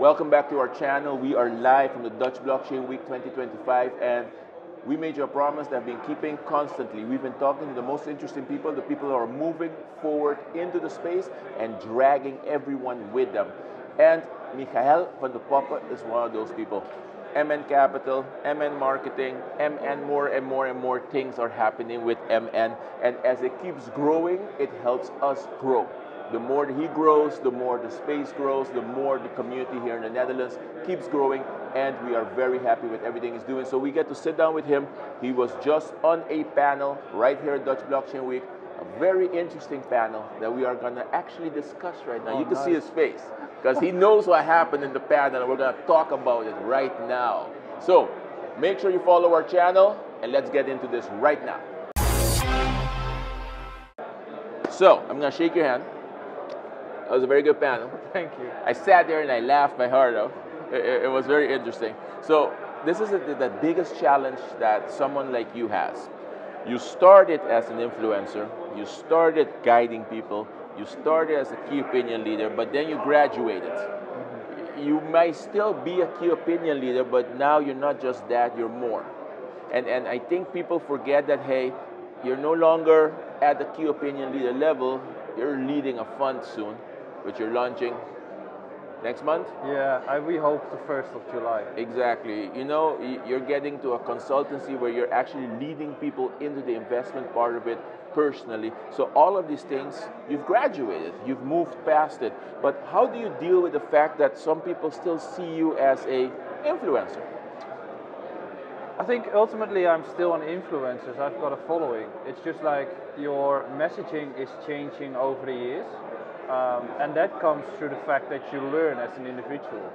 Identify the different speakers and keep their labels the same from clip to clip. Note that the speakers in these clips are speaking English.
Speaker 1: Welcome back to our channel. We are live from the Dutch Blockchain Week 2025, and we made you a promise that we've been keeping constantly. We've been talking to the most interesting people, the people who are moving forward into the space and dragging everyone with them. And Michaël from the Poppe is one of those people. MN Capital, MN Marketing, MN more and more and more things are happening with MN, and as it keeps growing, it helps us grow. The more that he grows, the more the space grows, the more the community here in the Netherlands keeps growing, and we are very happy with everything he's doing. So we get to sit down with him. He was just on a panel right here at Dutch Blockchain Week, a very interesting panel that we are going to actually discuss right now. You can see his face because he knows what happened in the panel, and we're going to talk about it right now. So make sure you follow our channel, and let's get into this right now. So I'm going to shake your hand. That was a very good panel.
Speaker 2: Thank you.
Speaker 1: I sat there and I laughed my heart out. It was very interesting. So this is the biggest challenge that someone like you has. You started as an influencer. You started guiding people. You started as a key opinion leader, but then you graduated. You might still be a key opinion leader, but now you're not just that, you're more. And I think people forget that, hey, you're no longer at the key opinion leader level. You're leading a fund soon, which you're launching next month?
Speaker 2: Yeah, we hope the 1st of July.
Speaker 1: Exactly. You know, you're getting to a consultancy where you're actually leading people into the investment part of it personally. So all of these things, you've graduated, you've moved past it. But how do you deal with the fact that some people still see you as a influencer?
Speaker 2: I think ultimately I'm still an influencer. I've got a following. It's just like your messaging is changing over the years. And that comes through the fact that you learn as an individual.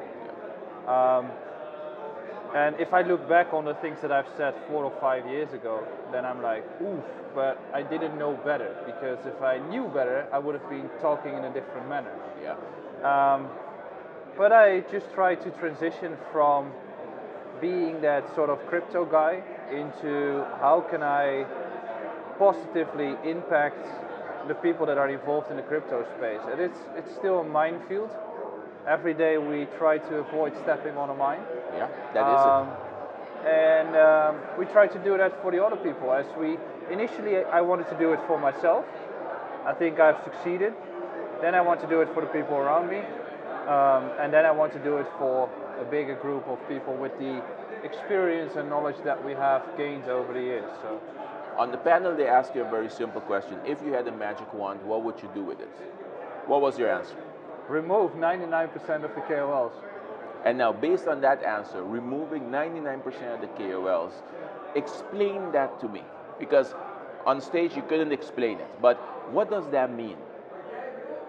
Speaker 2: And if I look back on the things that I've said 4 or 5 years ago, then I'm like, oof, but I didn't know better. Because if I knew better, I would have been talking in a different manner.
Speaker 1: Yeah.
Speaker 2: But I just try to transition from being that sort of crypto guy into how can I positively impact the people that are involved in the crypto space. And it's still a minefield. Every day we try to avoid stepping on a mine.
Speaker 1: Yeah, that is it.
Speaker 2: And we try to do that for the other people. Initially I wanted to do it for myself. I think I've succeeded. Then I want to do it for the people around me. And then I want to do it for a bigger group of people with the experience and knowledge that we have gained over the years. So.
Speaker 1: On the panel, they asked you a very simple question. If you had a magic wand, what would you do with it? What was your answer?
Speaker 2: Remove 99% of the KOLs.
Speaker 1: And now, based on that answer, removing 99% of the KOLs, explain that to me. Because on stage, you couldn't explain it. But what does that mean?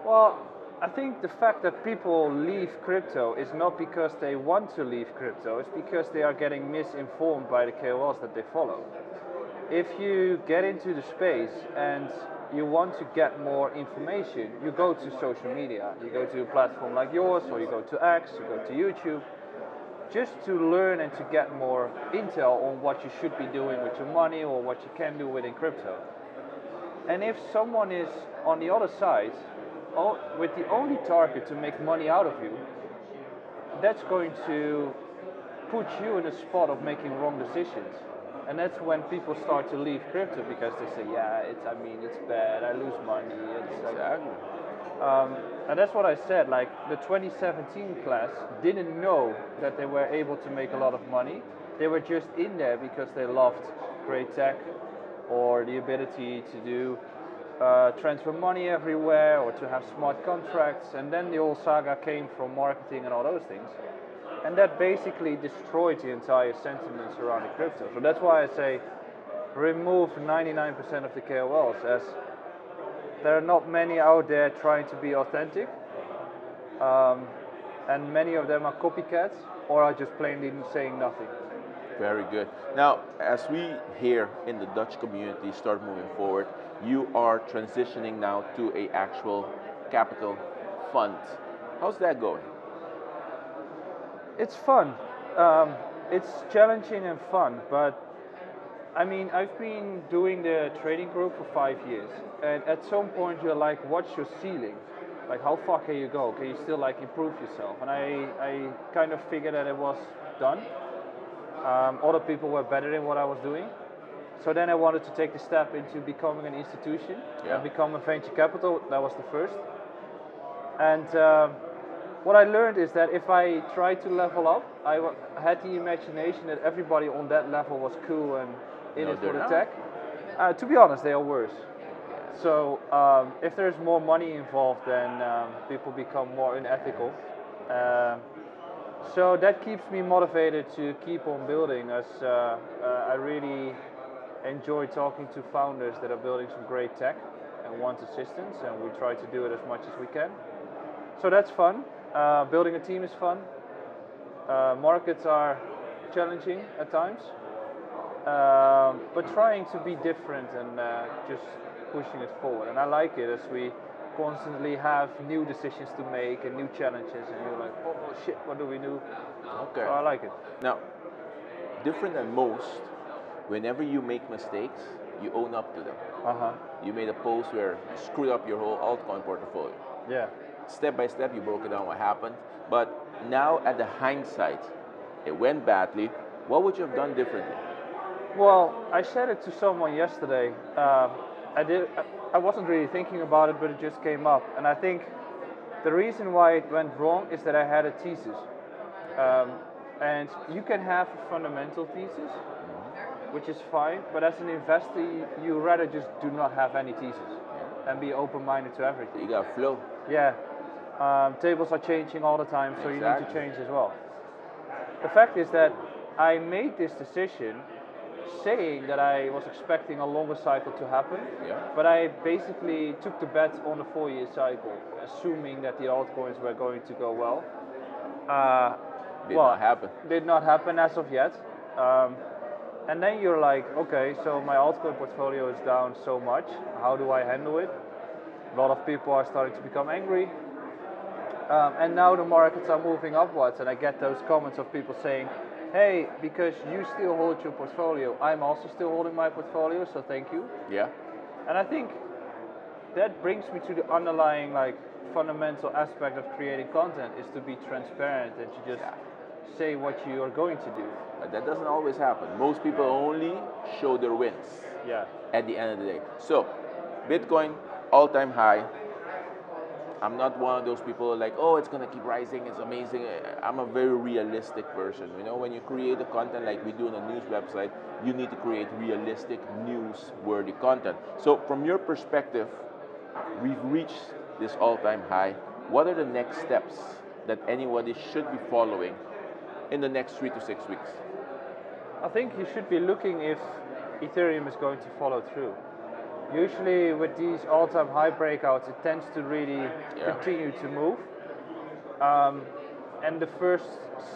Speaker 2: Well, I think the fact that people leave crypto is not because they want to leave crypto, it's because they are getting misinformed by the KOLs that they follow. If you get into the space and you want to get more information, you go to social media. You go to a platform like yours, or you go to X, you go to YouTube, just to learn and to get more intel on what you should be doing with your money or what you can do within crypto. And if someone is on the other side, with the only target to make money out of you, that's going to put you in a spot of making wrong decisions. And that's when people start to leave crypto because they say, yeah, it's bad, I lose money.
Speaker 1: Exactly.
Speaker 2: And that's what I said, like the 2017 class didn't know that they were able to make a lot of money. They were just in there because they loved great tech or the ability to do transfer money everywhere or to have smart contracts. And then the whole saga came from marketing and all those things. And that basically destroyed the entire sentiments surrounding crypto. So that's why I say remove 99% of the KOLs, as there are not many out there trying to be authentic. And many of them are copycats or are just plainly saying nothing.
Speaker 1: Very good. Now, as we here in the Dutch community start moving forward, you are transitioning now to an actual capital fund. How's that going?
Speaker 2: It's fun. It's challenging and fun, but I mean, I've been doing the trading group for 5 years, and at some point you're like, what's your ceiling? Like how far can you go? Can you still like improve yourself? And I kind of figured that it was done. Other people were better in what I was doing. So then I wanted to take the step into becoming an institution and become a venture capital. That was the first. And what I learned is that if I tried to level up, I had the imagination that everybody on that level was cool and in it for the tech. To be honest, they are worse. So if there's more money involved, then people become more unethical. So that keeps me motivated to keep on building, as I really enjoy talking to founders that are building some great tech and want assistance, and we try to do it as much as we can. So that's fun. Building a team is fun. Markets are challenging at times, but trying to be different and just pushing it forward. And I like it, as we constantly have new decisions to make and new challenges, and you're like, oh shit, what do we do?
Speaker 1: Okay.
Speaker 2: So I like it.
Speaker 1: Now, different than most, whenever you make mistakes, you own up to them. You made a post where you screwed up your whole altcoin portfolio.
Speaker 2: Yeah.
Speaker 1: Step by step, you broke it down what happened. But now, at the hindsight, it went badly. What would you have done differently?
Speaker 2: Well, I said it to someone yesterday. I wasn't really thinking about it, but it just came up. And I think the reason why it went wrong is that I had a thesis. And you can have a fundamental thesis, which is fine, but as an investor, you rather just do not have any thesis and be open-minded to everything.
Speaker 1: You got flow.
Speaker 2: Yeah. Tables are changing all the time, so you need to change as well. The fact is that I made this decision saying that I was expecting a longer cycle to happen, but I basically took the bet on a 4-year cycle, assuming that the altcoins were going to go well.
Speaker 1: Did not happen.
Speaker 2: Did not happen as of yet. And then you're like, okay, so my altcoin portfolio is down so much. How do I handle it? A lot of people are starting to become angry. And now the markets are moving upwards, and I get those comments of people saying, hey, because you still hold your portfolio, I'm also still holding my portfolio, so thank you.
Speaker 1: Yeah.
Speaker 2: And I think that brings me to the underlying fundamental aspect of creating content, is to be transparent and to just say what you are going to do.
Speaker 1: But that doesn't always happen. Most people only show their wins at the end of the day. So, Bitcoin, all-time high. I'm not one of those people like, oh, it's going to keep rising, it's amazing. I'm a very realistic person. You know, when you create the content like we do on a news website, you need to create realistic, news-worthy content. So from your perspective, we've reached this all-time high. What are the next steps that anybody should be following in the next 3 to 6 weeks?
Speaker 2: I think you should be looking if Ethereum is going to follow through. Usually with these all-time high breakouts, it tends to really continue to move. And the first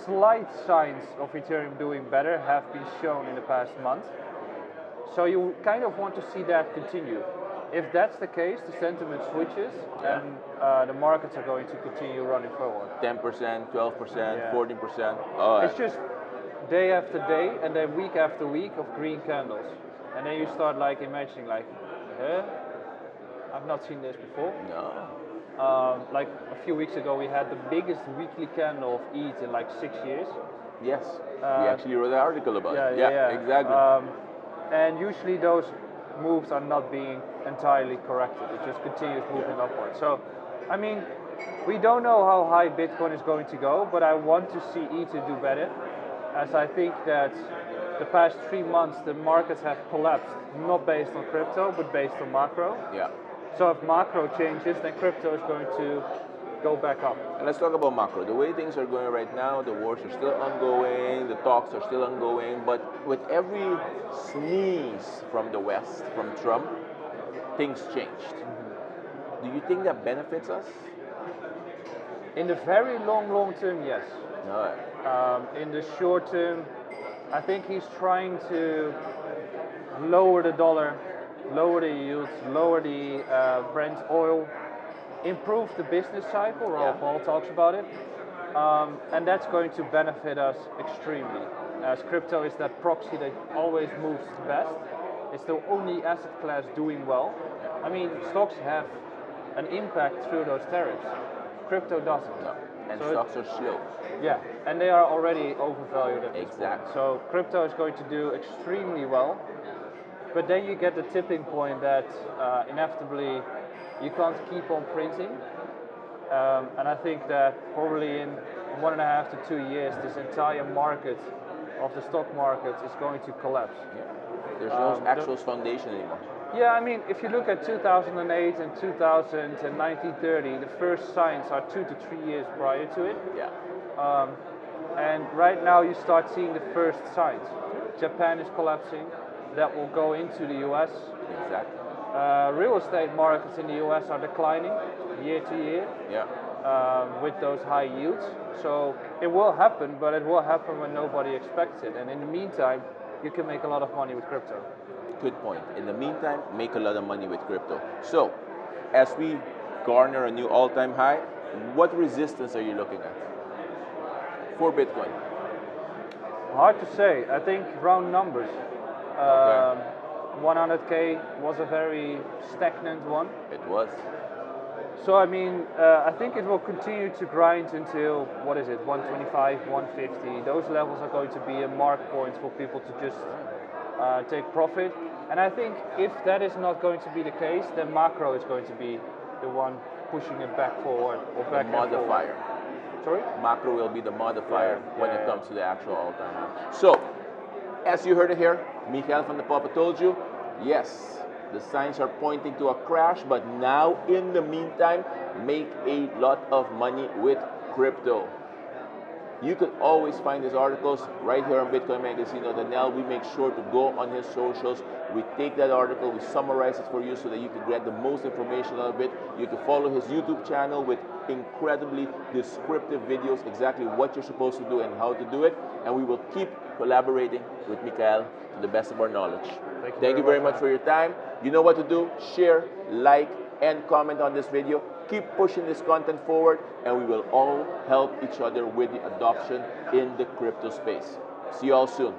Speaker 2: slight signs of Ethereum doing better have been shown in the past month. So you kind of want to see that continue. If that's the case, the sentiment switches and the markets are going to continue running forward. 10%,
Speaker 1: 12%, 14%.
Speaker 2: It's just day after day and then week after week of green candles. And then you start imagining I've not seen this before.
Speaker 1: No.
Speaker 2: Like a few weeks ago, we had the biggest weekly candle of ETH in 6 years.
Speaker 1: Yes, we actually wrote an article about it.
Speaker 2: Yeah,
Speaker 1: exactly.
Speaker 2: And usually those moves are not being entirely corrected. It just continues moving upwards. So, I mean, we don't know how high Bitcoin is going to go, but I want to see ETH do better, as I think that the past 3 months the markets have collapsed, not based on crypto, but based on macro.
Speaker 1: Yeah.
Speaker 2: So if macro changes, then crypto is going to go back up.
Speaker 1: And let's talk about macro. The way things are going right now, the wars are still ongoing, the talks are still ongoing, but with every sneeze from the West, from Trump, things changed. Do you think that benefits us?
Speaker 2: In the very long term, yes.
Speaker 1: No.
Speaker 2: In the short term, I think he's trying to lower the dollar, lower the yields, lower the Brent oil, improve the business cycle. Raoul Paul talks about it, and that's going to benefit us extremely, as crypto is that proxy that always moves the best. It's the only asset class doing well. I mean, stocks have an impact through those tariffs. Crypto doesn't.
Speaker 1: No. And
Speaker 2: So
Speaker 1: stocks are slow.
Speaker 2: yeah, and they are already overvalued at this point.
Speaker 1: Exactly.
Speaker 2: So crypto is going to do extremely well, but then you get the tipping point that inevitably you can't keep on printing. And I think that probably in 1.5 to 2 years, this entire market of the stock market is going to collapse.
Speaker 1: Yeah. There's no actual foundation anymore.
Speaker 2: Yeah, I mean, if you look at 2008 and 2000 and 1930, the first signs are 2 to 3 years prior to it.
Speaker 1: Yeah.
Speaker 2: And right now you start seeing the first signs. Japan is collapsing. That will go into the US.
Speaker 1: Exactly.
Speaker 2: Real estate markets in the US are declining year to year.
Speaker 1: Yeah.
Speaker 2: With those high yields. So it will happen, but it will happen when nobody expects it. And in the meantime, you can make a lot of money with crypto.
Speaker 1: Good point. In the meantime, make a lot of money with crypto. So, as we garner a new all-time high, what resistance are you looking at for Bitcoin?
Speaker 2: Hard to say. I think round numbers. 100K was a very stagnant one.
Speaker 1: It was.
Speaker 2: So I mean, I think it will continue to grind until, what is it, 125, 150. Those levels are going to be a mark point for people to just take profit. And I think if that is not going to be the case, then macro is going to be the one pushing it back forward or back and
Speaker 1: Modifier.
Speaker 2: Sorry?
Speaker 1: Macro will be the modifier when it comes to the actual all-time high. So, as you heard it here, Michaël from the Poppe told you, yes, the signs are pointing to a crash, but now in the meantime, make a lot of money with crypto. You could always find his articles right here on bitcoinmagazine.nl. We make sure to go on his socials. We take that article, we summarize it for you so that you can get the most information out of it. You can follow his YouTube channel with incredibly descriptive videos, exactly what you're supposed to do and how to do it. And we will keep collaborating with Michaël to the best of our knowledge. Thank you very much for your time. You know what to do. Share, like, and comment on this video. Keep pushing this content forward, and we will all help each other with the adoption in the crypto space. See you all soon.